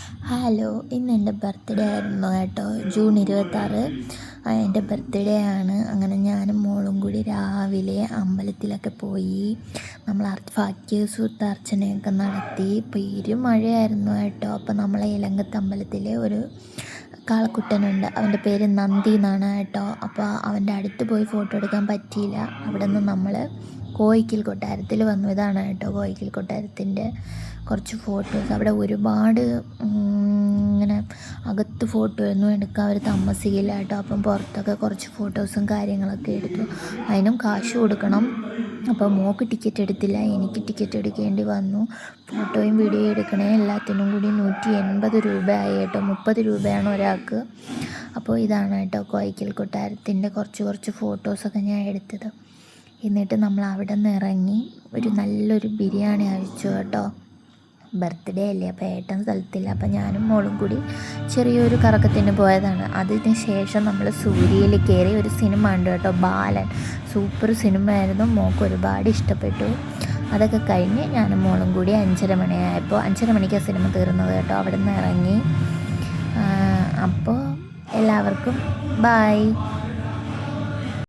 Hello, ഇന്ന് എൻ്റെ birthday ആയിരുന്നു കേട്ടോ. ജൂൺ 26 എൻ്റെ ബർത്ത്ഡേ ആണ്. അങ്ങനെ ഞാനും മോളും കൂടി രാവിലെ അമ്പലത്തിലൊക്കെ പോയി. നമ്മൾ ഫാക്യ അർച്ചനയൊക്കെ നടത്തി. മഴയായിരുന്നു കേട്ടോ. അപ്പോൾ നമ്മളെ ഇലങ്കത്ത് അമ്പലത്തിൽ ഒരു കാളക്കുട്ടനുണ്ട്, അവൻ്റെ പേര് നന്ദി എന്നാണ് കേട്ടോ. അപ്പോൾ അവൻ്റെ അടുത്ത് പോയി ഫോട്ടോ എടുക്കാൻ പറ്റിയില്ല. അവിടെ നിന്ന് നമ്മൾ കോയിക്കൽ കൊട്ടാരത്തിൽ വന്നു. ഇതാണ് കേട്ടോ കോയിക്കൽ കൊട്ടാരത്തിൻ്റെ കുറച്ച് ഫോട്ടോസ്. അവിടെ ഒരുപാട് ഇങ്ങനെ അകത്ത് ഫോട്ടോ ഒന്നും എടുക്കാൻ അവർ താമസിക്കില്ല കേട്ടോ. അപ്പം പുറത്തൊക്കെ കുറച്ച് ഫോട്ടോസും കാര്യങ്ങളൊക്കെ എടുത്തു. അതിനും കാശ് കൊടുക്കണം. അപ്പോൾ മോൾക്ക് ടിക്കറ്റ് എടുത്തില്ല, എനിക്ക് ടിക്കറ്റ് എടുക്കേണ്ടി വന്നു. ഫോട്ടോയും വീഡിയോ എടുക്കണേ എല്ലാത്തിനും കൂടി 180 രൂപയായി കേട്ടോ. 30 രൂപയാണ് ഒരാൾക്ക്. അപ്പോൾ ഇതാണ് കേട്ടോ കോയിക്കൽ കൊട്ടാരത്തിൻ്റെ കുറച്ച് ഫോട്ടോസൊക്കെ ഞാൻ എടുത്തത്. എന്നിട്ട് നമ്മൾ അവിടെ നിന്ന് ഇറങ്ങി നല്ലൊരു ബിരിയാണി കഴിച്ചു കേട്ടോ. ബർത്ത്ഡേ അല്ലേ, അപ്പോൾ ഏട്ടൻ സ്ഥലത്തില്ല. അപ്പോൾ ഞാനും മോളും കൂടി ചെറിയൊരു കറക്കത്തിന് പോയതാണ്. അതിന് ശേഷം നമ്മൾ സൂര്യയിൽ കയറി ഒരു സിനിമ ഉണ്ട് കേട്ടോ, ബാലൻ. സൂപ്പർ സിനിമ ആയിരുന്നു, മോൾക്ക് ഒരുപാട് ഇഷ്ടപ്പെട്ടു. അതൊക്കെ കഴിഞ്ഞ് ഞാനും മോളും കൂടി 5:30 മണിയായപ്പോൾ 5:30 മണിക്കാണ് സിനിമ തീർന്നത് കേട്ടോ. അവിടെ നിന്ന് ഇറങ്ങി. അപ്പോൾ എല്ലാവർക്കും ബായ്.